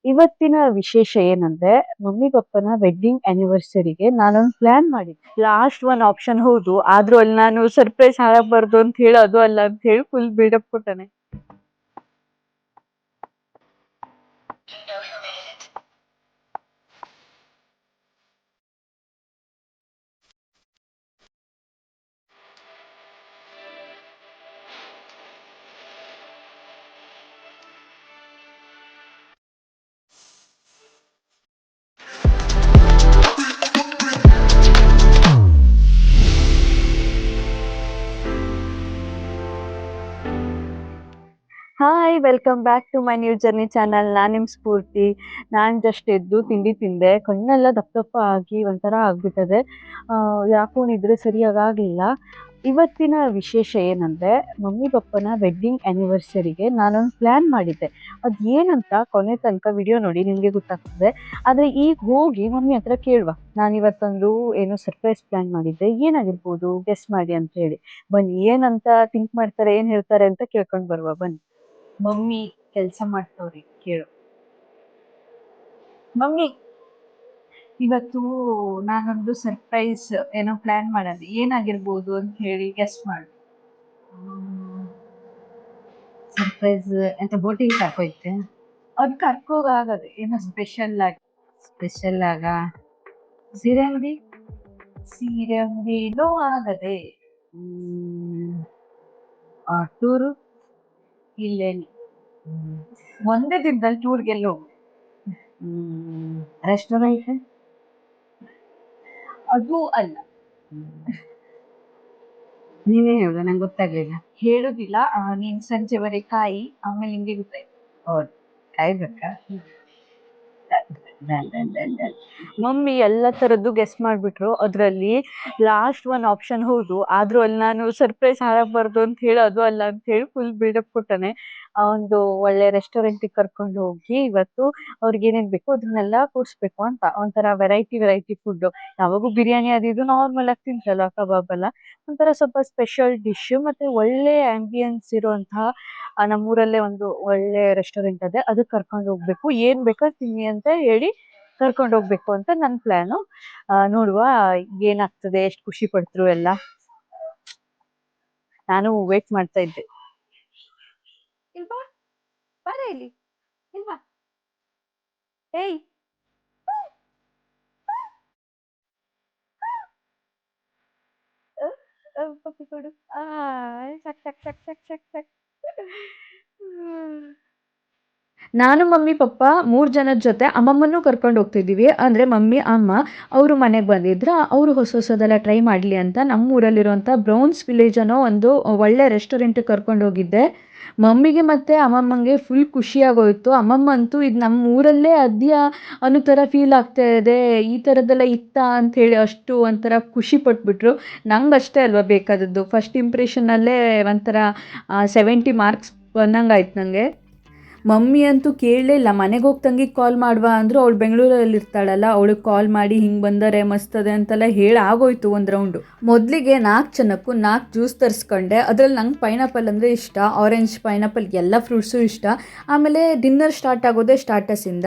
ಇವತ್ತಿನ ವಿಶೇಷ ಏನಂದ್ರೆ ಮಮ್ಮಿ ಪಪ್ಪನ ವೆಡ್ಡಿಂಗ್ ಆನಿವರ್ಸರಿಗೆ ನಾನೊಂದು ಪ್ಲಾನ್ ಮಾಡಿದ್ದೆ. ಲಾಸ್ಟ್ ಒನ್ ಆಪ್ಷನ್ ಹೌದು, ಆದ್ರೂ ಅಲ್ಲಿ ನಾನು ಸರ್ಪ್ರೈಸ್ ಆಗಬಾರ್ದು ಅಂತ ಹೇಳಿ ಅದು ಅಲ್ಲ ಅಂತ ಹೇಳಿ ಫುಲ್ ಬಿಲ್ಡಪ್ ಕೊಟ್ಟಾನೆ. Hi, welcome back to my new journey channel. ನಾನು ನಿಮ್ಮ ಸ್ಫೂರ್ತಿ. ನಾನು ಜಸ್ಟ್ ಎದ್ದು ತಿಂಡಿ ತಿಂದೆ, ಕಣ್ಣೆಲ್ಲ ದಪ್ಪ ದಪ್ಪ ಆಗಿ ಒಂಥರ ಆಗ್ಬಿಟ್ಟದೆ. ಯಾಕೋ ನಿದ್ರೆ ಸರಿಯಾಗಲಿಲ್ಲ. ಇವತ್ತಿನ ವಿಶೇಷ ಏನಂದರೆ ಮಮ್ಮಿ ಪಪ್ಪನ ವೆಡ್ಡಿಂಗ್ ಆ್ಯನಿವರ್ಸರಿಗೆ ನಾನೊಂದು ಪ್ಲ್ಯಾನ್ ಮಾಡಿದ್ದೆ. ಅದು ಏನಂತ ಕೊನೆ ತನಕ ವಿಡಿಯೋ ನೋಡಿ ನಿಮಗೆ ಗೊತ್ತಾಗ್ತದೆ. ಆದರೆ ಈಗ ಹೋಗಿ ಮಮ್ಮಿ ಹತ್ರ ಕೇಳುವ, ನಾನಿವತ್ತೊಂದು ಏನೋ ಸರ್ಪ್ರೈಸ್ ಪ್ಲ್ಯಾನ್ ಮಾಡಿದ್ದೆ, ಏನಾಗಿರ್ಬೋದು ಗೆಸ್ ಮಾಡಿ ಅಂತ ಹೇಳಿ. ಬನ್ನಿ, ಏನಂತ ಥಿಂಕ್ ಮಾಡ್ತಾರೆ, ಏನು ಹೇಳ್ತಾರೆ ಅಂತ ಕೇಳ್ಕೊಂಡು ಬರುವ ಬನ್ನಿ. ಮಮ್ಮಿ ಕೆಲಸ ಮಾಡ್ತವ್ರಿ, ಕೇಳು. ಮಮ್ಮಿ, ಇವತ್ತು ನಾನೊಂದು ಸರ್ಪ್ರೈಸ್ ಏನೋ ಪ್ಲಾನ್ ಮಾಡೋದು, ಏನಾಗಿರ್ಬೋದು ಅಂತ ಹೇಳಿ ಗೆಸ್ ಮಾಡು. ಸರ್ಪ್ರೈಸ್ ಎಂತ ಬೋಟಿಗೆ ಕರ್ಕೊಯ್ತೆ? ಅದು ಕರ್ಕೋಗಾಗದು ಏನೋ ಸ್ಪೆಷಲ್ ಆಗ ಸೀರೆ ಅಂಗಡಿನೂ ಆಗದೆ. ಟೂರು ಇಲ್ಲೇನು ಒಂದೇ ದಿನದಲ್ಲಿ ಟೂರ್ಗೆಲ್ಲ ಹೋಗು. ರೆಸ್ಟೋರೆಂಟ್ ಅದು ಅಲ್ಲ. ನೀವೇ ಹೇಳುದ, ನಂಗೆ ಗೊತ್ತಾಗ್ಲಿಲ್ಲ. ಹೇಳುದಿಲ್ಲ, ನೀನ್ ಸಂಜೆವರೆಗೆ ಕಾಯಿ, ಆಮೇಲೆ ನಿಂಗೆ ಗೊತ್ತಾಯ್ತು. ಹೌದು, ಕಾಯ್ಬೇಕಾ? ಮಮ್ಮಿ ಎಲ್ಲ ತರದ್ದು ಗೆಸ್ ಮಾಡ್ಬಿಟ್ರು. ಅದ್ರಲ್ಲಿ ಲಾಸ್ಟ್ ಒನ್ ಆಪ್ಷನ್ ಹೌದು, ಆದ್ರೂ ಅಲ್ಲಿ ನಾನು ಸರ್ಪ್ರೈಸ್ ಆಗಬಾರ್ದು ಅಂತ ಹೇಳಿ ಅದು ಅಲ್ಲ ಅಂತ ಹೇಳಿ ಫುಲ್ ಬಿಲ್ಡಪ್ ಕೊಟ್ಟಾನೆ. ಒಂದು ಒಳ್ಳೆ ರೆಸ್ಟೋರೆಂಟಿಗೆ ಕರ್ಕೊಂಡು ಹೋಗಿ ಇವತ್ತು ಅವ್ರಿಗೆ ಏನೇನ್ ಬೇಕು ಅದನ್ನೆಲ್ಲ ಕೂರಿಸ್ಬೇಕು ಅಂತ. ಒಂಥರ ವೆರೈಟಿ ಫುಡ್. ಯಾವಾಗೂ ಬಿರಿಯಾನಿ ಅದು ಇದು ನಾರ್ಮಲ್ ಆಗಿ ತಿಂತಲ್ಲ, ಕಬಾಬ್ ಎಲ್ಲ. ಒಂಥರ ಸ್ವಲ್ಪ ಸ್ಪೆಷಲ್ ಡಿಶ್, ಮತ್ತೆ ಒಳ್ಳೆ ಆಂಬಿಯನ್ಸ್ ಇರುವಂತಹ ನಮ್ಮೂರಲ್ಲೇ ಒಂದು ಒಳ್ಳೆ ರೆಸ್ಟೋರೆಂಟ್ ಅದೇ, ಅದಕ್ಕೆ ಕರ್ಕೊಂಡು ಹೋಗ್ಬೇಕು. ಏನ್ ಬೇಕಾ ತಿನ್ನಿ ಅಂತ ಹೇಳಿ ಕರ್ಕೊಂಡು ಹೋಗ್ಬೇಕು ಅಂತ ನನ್ನ ಪ್ಲಾನು. ನೋಡುವ ಏನಾಗ್ತದೆ, ಎಷ್ಟು ಖುಷಿ ಪಡ್ತರು ಎಲ್ಲ. ನಾನು ವೇಟ್ ಮಾಡ್ತಾ ಇದ್ದೆ. ಇಲ್ವಾ ಬರ ಇಲ್ಲಿ, ಇಲ್ವಾ? ಏಯ್, ಪಪ್ಪಿ ಕೊಡು. ಚಕ್ ಚಕ್ ಚಕ್ ಚಕ್ ಚಕ್ ಚಕ್. ನಾನು ಮಮ್ಮಿ ಪಪ್ಪ 3 ಜನದ ಜೊತೆ ಅಮ್ಮಮ್ಮನೂ ಕರ್ಕೊಂಡು ಹೋಗ್ತಿದ್ದೀವಿ. ಅಂದರೆ ಮಮ್ಮಿ ಅಮ್ಮ ಅವರು ಮನೆಗೆ ಬಂದಿದ್ರು. ಅವರು ಹೊಸದೆಲ್ಲ ಟ್ರೈ ಮಾಡಲಿ ಅಂತ ನಮ್ಮೂರಲ್ಲಿರುವಂಥ ಬ್ರೌನ್ಸ್ ವಿಲೇಜ್ ಅನ್ನೋ ಒಂದು ಒಳ್ಳೆ ರೆಸ್ಟೋರೆಂಟಿಗೆ ಕರ್ಕೊಂಡು ಹೋಗಿದ್ದೆ. ಮಮ್ಮಿಗೆ ಮತ್ತು ಅಮ್ಮಮ್ಮಂಗೆ ಫುಲ್ ಖುಷಿಯಾಗೋಯಿತು. ಅಮ್ಮಮ್ಮ ಅಂತೂ ಇದು ನಮ್ಮ ಊರಲ್ಲೇ ಅದ್ಯಾ ಅನ್ನೋ ಥರ ಫೀಲ್ ಆಗ್ತಾ ಇದೆ, ಈ ಥರದ್ದೆಲ್ಲ ಇತ್ತಾ ಅಂಥೇಳಿ ಅಷ್ಟು ಒಂಥರ ಖುಷಿ ಪಟ್ಬಿಟ್ರು. ನಂಗೆ ಅಷ್ಟೇ ಅಲ್ವಾ ಬೇಕಾದದ್ದು, ಫಸ್ಟ್ ಇಂಪ್ರೆಷನ್ನಲ್ಲೇ ಒಂಥರ 70 ಮಾರ್ಕ್ಸ್ ಬಂದಂಗೆ ಆಯ್ತು ನನಗೆ. ಮಮ್ಮಿ ಅಂತೂ ಕೇಳಲೇ ಇಲ್ಲ. ಮನೆಗೆ ಹೋಗಿ ತಂಗಿಗೆ ಕಾಲ್ ಮಾಡುವ ಅಂದರು. ಅವಳು ಬೆಂಗಳೂರಲ್ಲಿ ಇರ್ತಾಳಲ್ಲ, ಅವಳಿಗೆ ಕಾಲ್ ಮಾಡಿ ಹಿಂಗೆ ಬಂದರೆ ಮಸ್ತದೆ ಅಂತೆಲ್ಲ ಹೇಳಿ ಆಗೋಯ್ತು ಒಂದು ರೌಂಡು. ಮೊದಲಿಗೆ 4 ಜನಕ್ಕೂ 4 ಜ್ಯೂಸ್ ತರಿಸ್ಕೊಂಡೆ. ಅದರಲ್ಲಿ ನಂಗೆ ಪೈನಾಪಲ್ ಅಂದರೆ ಇಷ್ಟ, ಆರೆಂಜ್, ಪೈನಾಪಲ್ ಎಲ್ಲ ಫ್ರೂಟ್ಸು ಇಷ್ಟ. ಆಮೇಲೆ ಡಿನ್ನರ್ ಸ್ಟಾರ್ಟ್ ಆಗೋದೇ ಸ್ಟಾರ್ಟರ್ಸಿಂದ.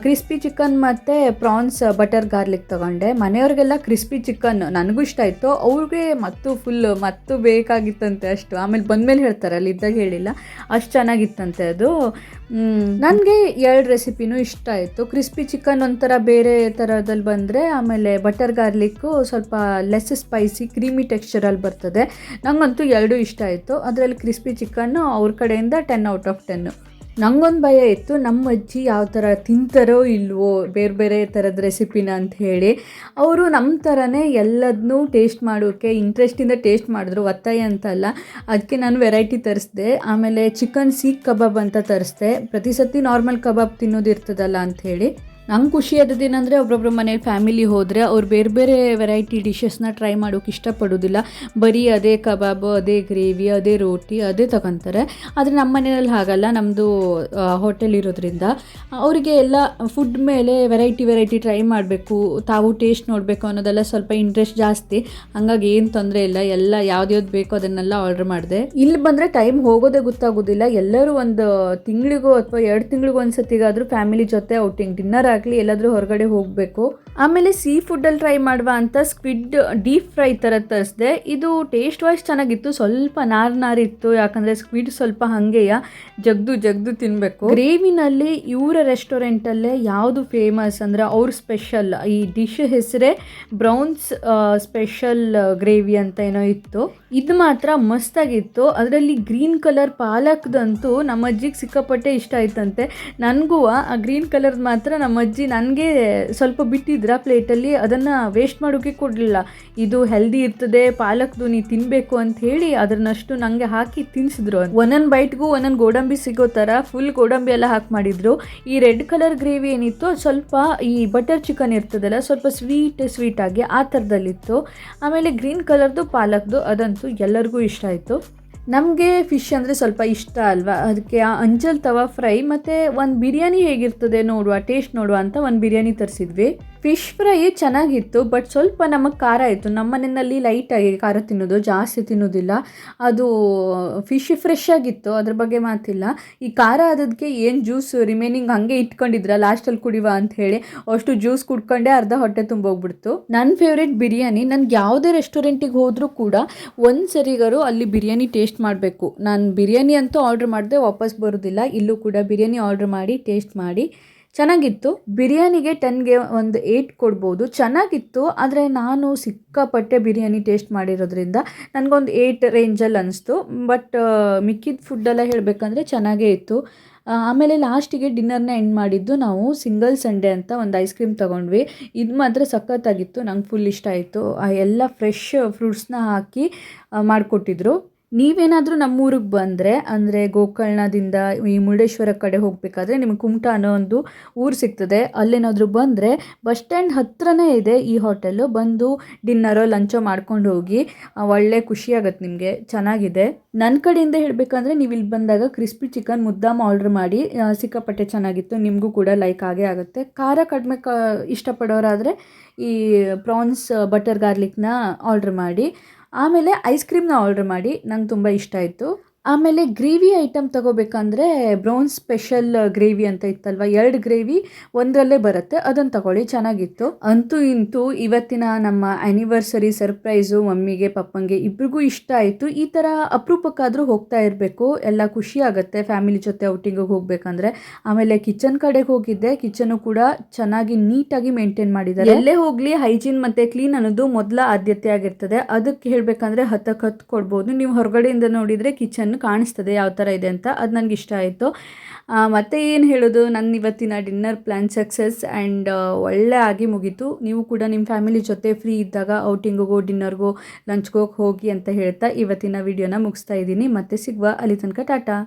ಕ್ರಿಸ್ಪಿ ಚಿಕನ್ ಮತ್ತು ಪ್ರಾನ್ಸ್ ಬಟರ್ ಗಾರ್ಲಿಕ್ ತೊಗೊಂಡೆ. ಮನೆಯವ್ರಿಗೆಲ್ಲ ಕ್ರಿಸ್ಪಿ ಚಿಕನ್ ನನಗೂ ಇಷ್ಟ ಆಯಿತು, ಅವ್ರಿಗೆ ಮತ್ತು ಬೇಕಾಗಿತ್ತಂತೆ ಅಷ್ಟು. ಆಮೇಲೆ ಬಂದಮೇಲೆ ಹೇಳ್ತಾರೆ, ಅಲ್ಲಿ ಇದ್ದಾಗ ಹೇಳಿಲ್ಲ, ಅಷ್ಟು ಚೆನ್ನಾಗಿತ್ತಂತೆ ಅದು. ನನಗೆ 2 ರೆಸಿಪಿನೂ ಇಷ್ಟ ಆಯಿತು. ಕ್ರಿಸ್ಪಿ ಚಿಕನ್ ಒಂಥರ ಬೇರೆ ಥರದಲ್ಲಿ ಬಂದರೆ, ಆಮೇಲೆ ಬಟರ್ ಗಾರ್ಲಿಕ್ಕು ಸ್ವಲ್ಪ ಲೆಸ್ ಸ್ಪೈಸಿ ಕ್ರೀಮಿ ಟೆಕ್ಸ್ಚರಲ್ಲಿ ಬರ್ತದೆ. ನನಗಂತೂ 2 ಇಷ್ಟ ಆಯಿತು. ಅದರಲ್ಲಿ ಕ್ರಿಸ್ಪಿ ಚಿಕನ್ನು ಅವ್ರ ಕಡೆಯಿಂದ 10 ಔಟ್ ಆಫ್ 10. ನನಗೊಂದು ಭಯ ಇತ್ತು, ನಮ್ಮ ಅಜ್ಜಿ ಯಾವ ಥರ ತಿಂತಾರೋ ಇಲ್ವೋ ಬೇರೆ ಬೇರೆ ಥರದ ರೆಸಿಪಿನ ಅಂತ ಹೇಳಿ. ಅವರು ನಮ್ಮ ಥರನೇ ಎಲ್ಲದನ್ನೂ ಟೇಸ್ಟ್ ಮಾಡೋಕ್ಕೆ ಇಂಟ್ರೆಸ್ಟಿಂದ ಟೇಸ್ಟ್ ಮಾಡಿದ್ರು, ಒತ್ತಾಯ ಅಂತಲ್ಲ. ಅದಕ್ಕೆ ನಾನು ವೆರೈಟಿ ತರಿಸ್ದೆ. ಆಮೇಲೆ ಚಿಕನ್ ಸೀಖ್ ಕಬಾಬ್ ಅಂತ ತರಿಸ್ದೆ. ಪ್ರತಿ ಸತಿ ನಾರ್ಮಲ್ ಕಬಾಬ್ ತಿನ್ನೋದಿರ್ತದಲ್ಲ ಅಂಥೇಳಿ. ನಂಗೆ ಖುಷಿ ಆದದ್ದೇನೆಂದರೆ ಒಬ್ಬೊಬ್ಬರು ಮನೇಲಿ ಫ್ಯಾಮಿಲಿ ಹೋದರೆ ಅವ್ರು ಬೇರೆ ಬೇರೆ ವೆರೈಟಿ ಡಿಶಸ್ನ ಟ್ರೈ ಮಾಡೋಕೆ ಇಷ್ಟಪಡೋದಿಲ್ಲ. ಬರೀ ಅದೇ ಕಬಾಬು, ಅದೇ ಗ್ರೇವಿ, ಅದೇ ರೋಟಿ ಅದೇ ತಗೊತಾರೆ. ಆದರೆ ನಮ್ಮ ಮನೆಯಲ್ಲಿ ಹಾಗಲ್ಲ. ನಮ್ಮದು ಹೋಟೆಲ್ ಇರೋದ್ರಿಂದ ಅವರಿಗೆ ಎಲ್ಲ ಫುಡ್ ಮೇಲೆ ವೆರೈಟಿ ಟ್ರೈ ಮಾಡಬೇಕು, ತಾವು ಟೇಸ್ಟ್ ನೋಡಬೇಕು ಅನ್ನೋದೆಲ್ಲ ಸ್ವಲ್ಪ ಇಂಟ್ರೆಸ್ಟ್ ಜಾಸ್ತಿ. ಹಂಗಾಗಿ ಏನು ತೊಂದರೆ ಇಲ್ಲ, ಎಲ್ಲ ಯಾವ್ದು ಬೇಕೋ ಅದನ್ನೆಲ್ಲ ಆರ್ಡರ್ ಮಾಡಿದೆ. ಇಲ್ಲಿ ಬಂದರೆ ಟೈಮ್ ಹೋಗೋದೇ ಗೊತ್ತಾಗೋದಿಲ್ಲ. ಎಲ್ಲರೂ ಒಂದು ತಿಂಗಳಿಗೋ ಅಥವಾ 2 ತಿಂಗಳಿಗೂ ಒಂದ್ಸತಿಗಾದರೂ ಫ್ಯಾಮಿಲಿ ಜೊತೆ ಔಟಿಂಗ್ ಡಿನ್ನರ್ ಆಗಲಿ ಎಲ್ಲಾದರೂ ಹೊರಗಡೆ ಹೋಗಬೇಕು. ಆಮೇಲೆ ಸೀ ಫುಡ್ಡಲ್ಲಿ ಟ್ರೈ ಮಾಡುವ ಅಂತ ಸ್ಕ್ವಿಡ್ ಡೀಪ್ ಫ್ರೈ ಥರ ತರಿಸಿದೆ. ಇದು ಟೇಸ್ಟ್ ವೈಸ್ ಚೆನ್ನಾಗಿತ್ತು, ಸ್ವಲ್ಪ ನಾರಿತ್ತು. ಯಾಕಂದರೆ ಸ್ಕ್ವಿಡ್ ಸ್ವಲ್ಪ ಹಾಗೆಯ ಜಗ್ದು ತಿನ್ನಬೇಕು. ಗ್ರೇವಿನಲ್ಲಿ ಇವರ ರೆಸ್ಟೋರೆಂಟಲ್ಲೇ ಯಾವುದು ಫೇಮಸ್ ಅಂದರೆ ಅವ್ರ ಸ್ಪೆಷಲ್ ಈ ಡಿಶ್ ಹೆಸರೇ ಬ್ರೌನ್ಸ್ ಸ್ಪೆಷಲ್ ಗ್ರೇವಿ ಅಂತ ಏನೋ ಇತ್ತು. ಇದು ಮಾತ್ರ ಮಸ್ತಾಗಿತ್ತು. ಅದರಲ್ಲಿ ಗ್ರೀನ್ ಕಲರ್ ಪಾಲಕ್ದಂತೂ ನಮ್ಮ ಅಜ್ಜಿಗೆ ಸಿಕ್ಕಾಪಟ್ಟೆ ಇಷ್ಟ ಆಯ್ತಂತೆ. ನನಗೂ ಆ ಗ್ರೀನ್ ಕಲರ್ ಮಾತ್ರ ನಮ್ಮ ಅಜ್ಜಿ ನನಗೆ ಸ್ವಲ್ಪ ಬಿಟ್ಟಿದ್ರ ಪ್ಲೇಟಲ್ಲಿ, ಅದನ್ನು ವೇಸ್ಟ್ ಮಾಡೋಕ್ಕೆ ಕೊಡಲಿಲ್ಲ. ಇದು ಹೆಲ್ದಿ ಇರ್ತದೆ, ಪಾಲಕ್ದು ನೀ ತಿನ್ನಬೇಕು ಅಂತ ಹೇಳಿ ಅದನ್ನಷ್ಟು ನನಗೆ ಹಾಕಿ ತಿನ್ನಿಸಿದ್ರು. ಒಂದೊಂದು ಬೈಟ್ಗೂ ಒಂದೊಂದು ಗೋಡಂಬಿ ಸಿಗೋ ಥರ ಫುಲ್ ಗೋಡಂಬಿ ಎಲ್ಲ ಹಾಕಿ ಮಾಡಿದ್ರು. ಈ ರೆಡ್ ಕಲರ್ ಗ್ರೇವಿ ಏನಿತ್ತು ಸ್ವಲ್ಪ ಈ ಬಟರ್ ಚಿಕನ್ ಇರ್ತದಲ್ಲ, ಸ್ವಲ್ಪ ಸ್ವೀಟ್ ಆಗಿ ಆ ಥರದಲ್ಲಿತ್ತು. ಆಮೇಲೆ ಗ್ರೀನ್ ಕಲರ್ದು ಪಾಲಕ್ದು ಅದಂತೂ ಎಲ್ಲರಿಗೂ ಇಷ್ಟ ಆಯಿತು. ನಮಗೆ ಫಿಶ್ ಅಂದರೆ ಸ್ವಲ್ಪ ಇಷ್ಟ ಅಲ್ವಾ, ಅದಕ್ಕೆ ಆ ಅಂಜಲ್ ತವಾ ಫ್ರೈ ಮತ್ತು ಒಂದು ಬಿರಿಯಾನಿ ಹೇಗಿರ್ತದೆ ಟೇಸ್ಟ್ ನೋಡುವ ಅಂತ ಒಂದು ಬಿರಿಯಾನಿ ತರಿಸಿದ್ವಿ. ಫಿಶ್ ಫ್ರೈ ಚೆನ್ನಾಗಿತ್ತು, ಬಟ್ ಸ್ವಲ್ಪ ನಮಗೆ ಖಾರ ಇತ್ತು. ನಮ್ಮ ಮನೆಯಲ್ಲಿ ಲೈಟಾಗಿ ಖಾರ ತಿನ್ನೋದು, ಜಾಸ್ತಿ ತಿನ್ನೋದಿಲ್ಲ. ಅದು ಫಿಶ್ ಫ್ರೆಶ್ ಆಗಿತ್ತು, ಅದ್ರ ಬಗ್ಗೆ ಮಾತಿಲ್ಲ. ಈ ಖಾರ ಆದದಕ್ಕೆ ಏನು ಜ್ಯೂಸ್ ರಿಮೈನಿಂಗ್ ಹಾಗೆ ಇಟ್ಕೊಂಡಿದ್ರ ಲಾಸ್ಟಲ್ಲಿ ಕುಡಿವ ಅಂತ ಹೇಳಿ ಅಷ್ಟು ಜ್ಯೂಸ್ ಕುಡ್ಕೊಂಡೆ ಅರ್ಧ ಹೊಟ್ಟೆ ತುಂಬೋಗ್ಬಿಡ್ತು. ನನ್ನ ಫೇವ್ರೇಟ್ ಬಿರಿಯಾನಿ. ನನಗೆ ಯಾವುದೇ ರೆಸ್ಟೋರೆಂಟಿಗೆ ಹೋದರೂ ಕೂಡ ಒಂದು ಸರಿಗಾರು ಅಲ್ಲಿ ಬಿರಿಯಾನಿ ಟೇಸ್ಟ್ ಮಾಡಬೇಕು. ನಾನು ಬಿರಿಯಾನಿ ಅಂತೂ ಆರ್ಡ್ರ್ ಮಾಡಿದೆ, ವಾಪಸ್ ಬರೋದಿಲ್ಲ. ಇಲ್ಲೂ ಕೂಡ ಬಿರಿಯಾನಿ ಆರ್ಡ್ರ್ ಮಾಡಿ ಟೇಸ್ಟ್ ಮಾಡಿ ಚೆನ್ನಾಗಿತ್ತು. ಬಿರಿಯಾನಿಗೆ 10ಗೆ ಒಂದು 8 ಕೊಡ್ಬೋದು. ಚೆನ್ನಾಗಿತ್ತು, ಆದರೆ ನಾನು ಸಿಕ್ಕಾಪಟ್ಟೆ ಬಿರಿಯಾನಿ ಟೇಸ್ಟ್ ಮಾಡಿರೋದ್ರಿಂದ ನನಗೊಂದು 8 ರೇಂಜಲ್ಲಿ ಅನಿಸ್ತು. ಬಟ್ ಮಿಕ್ಕಿದ ಫುಡ್ಡೆಲ್ಲ ಹೇಳಬೇಕಂದ್ರೆ ಚೆನ್ನಾಗೇ ಇತ್ತು. ಆಮೇಲೆ ಲಾಸ್ಟಿಗೆ ಡಿನ್ನರ್ನ ಎಂಡ್ ಮಾಡಿದ್ದು ನಾವು ಸಿಂಗಲ್ ಸಂಡೇ ಅಂತ ಒಂದು ಐಸ್ ಕ್ರೀಮ್ ತೊಗೊಂಡ್ವಿ. ಇದು ಮಾತ್ರ ಸಖತ್ತಾಗಿತ್ತು, ನಂಗೆ ಫುಲ್ ಇಷ್ಟ ಆಯಿತು. ಎಲ್ಲ ಫ್ರೆಶ್ ಫ್ರೂಟ್ಸ್ನ ಹಾಕಿ ಮಾಡಿಕೊಟ್ಟಿದ್ರು. ನೀವೇನಾದರೂ ನಮ್ಮೂರಿಗೆ ಬಂದರೆ ಅಂದರೆ ಗೋಕರ್ಣದಿಂದ ಈ ಮುರುಡೇಶ್ವರ ಕಡೆ ಹೋಗಬೇಕಾದ್ರೆ ನಿಮಗೆ ಕುಮಟಾ ಅನ್ನೋ ಒಂದು ಊರು ಸಿಗ್ತದೆ. ಅಲ್ಲೇನಾದರೂ ಬಂದರೆ ಬಸ್ ಸ್ಟ್ಯಾಂಡ್ ಹತ್ರನೇ ಇದೆ ಈ ಹೋಟೆಲು. ಬಂದು ಡಿನ್ನರೋ ಲಂಚೋ ಮಾಡ್ಕೊಂಡು ಹೋಗಿ, ಒಳ್ಳೆ ಖುಷಿಯಾಗತ್ತೆ ನಿಮಗೆ, ಚೆನ್ನಾಗಿದೆ. ನನ್ನ ಕಡೆಯಿಂದ ಹೇಳಬೇಕಂದ್ರೆ ನೀವು ಇಲ್ಲಿ ಬಂದಾಗ ಕ್ರಿಸ್ಪಿ ಚಿಕನ್ ಮುದ್ದಾಮ ಆರ್ಡ್ರ್ ಮಾಡಿ, ಸಿಕ್ಕಾಪಟ್ಟೆ ಚೆನ್ನಾಗಿತ್ತು. ನಿಮಗೂ ಕೂಡ ಲೈಕ್ ಆಗೇ ಆಗುತ್ತೆ. ಖಾರ ಕಡಿಮೆ ಇಷ್ಟಪಡೋರಾದರೆ ಈ ಪ್ರಾನ್ಸ್ ಬಟರ್ ಗಾರ್ಲಿಕ್ನ ಆರ್ಡ್ರ್ ಮಾಡಿ. ಆಮೇಲೆ ಐಸ್ ಕ್ರೀಮ್ನ ಆರ್ಡ್ರ್ ಮಾಡಿ, ನಂಗೆ ತುಂಬ ಇಷ್ಟ ಆಯಿತು. ಆಮೇಲೆ ಗ್ರೇವಿ ಐಟಮ್ ತಗೋಬೇಕಂದ್ರೆ ಬ್ರೌನ್ ಸ್ಪೆಷಲ್ ಗ್ರೇವಿ ಅಂತ ಇತ್ತಲ್ವ, 2 ಗ್ರೇವಿ ಒಂದರಲ್ಲೇ ಬರುತ್ತೆ, ಅದನ್ನು ತಗೊಳ್ಳಿ, ಚೆನ್ನಾಗಿತ್ತು. ಅಂತೂ ಇಂತೂ ಇವತ್ತಿನ ನಮ್ಮ ಆ್ಯನಿವರ್ಸರಿ ಸರ್ಪ್ರೈಸು ಮಮ್ಮಿಗೆ ಪಪ್ಪಂಗೆ ಇಬ್ರಿಗೂ ಇಷ್ಟ ಆಯಿತು. ಈ ಥರ ಅಪರೂಪಕ್ಕಾದರೂ ಹೋಗ್ತಾ ಇರಬೇಕು, ಎಲ್ಲ ಖುಷಿ ಆಗುತ್ತೆ ಫ್ಯಾಮಿಲಿ ಜೊತೆ ಔಟಿಂಗಿಗೆ ಹೋಗಬೇಕಂದ್ರೆ. ಆಮೇಲೆ ಕಿಚನ್ ಕಡೆಗೆ ಹೋಗಿದ್ದೆ, ಕಿಚನು ಕೂಡ ಚೆನ್ನಾಗಿ ನೀಟಾಗಿ ಮೇಂಟೈನ್ ಮಾಡಿದ್ದಾರೆ. ಎಲ್ಲೇ ಹೋಗಲಿ ಹೈಜೀನ್ ಮತ್ತು ಕ್ಲೀನ್ ಅನ್ನೋದು ಮೊದಲ ಆದ್ಯತೆ ಆಗಿರ್ತದೆ. ಅದಕ್ಕೆ ಹೇಳಬೇಕಂದ್ರೆ 10ಕ್ಕೆ 10 ಕೊಡ್ಬೋದು. ನೀವು ಹೊರಗಡೆಯಿಂದ ನೋಡಿದರೆ ಕಿಚನ್ ಕಾಣಿಸ್ತದೆ ಯಾವ ಥರ ಇದೆ ಅಂತ. ಅದು ನನಗೆ ಇಷ್ಟ ಆಯಿತು. ಮತ್ತು ಏನು ಹೇಳೋದು, ನನ್ನ ಇವತ್ತಿನ ಡಿನ್ನರ್ ಪ್ಲ್ಯಾನ್ ಸಕ್ಸಸ್ ಆ್ಯಂಡ್ ಒಳ್ಳೆ ಆಗಿ ಮುಗೀತು. ನೀವು ಕೂಡ ನಿಮ್ಮ ಫ್ಯಾಮಿಲಿ ಜೊತೆ ಫ್ರೀ ಇದ್ದಾಗ ಔಟಿಂಗಿಗೂ ಡಿನ್ನರ್ಗೂ ಲಂಚ್ಗೂ ಹೋಗಿ ಅಂತ ಹೇಳ್ತಾ ಇವತ್ತಿನ ವಿಡಿಯೋನ ಮುಗಿಸ್ತಾ ಇದ್ದೀನಿ. ಮತ್ತೆ ಸಿಗುವ, ಅಲ್ಲಿ ತನಕ ಟಾಟಾ.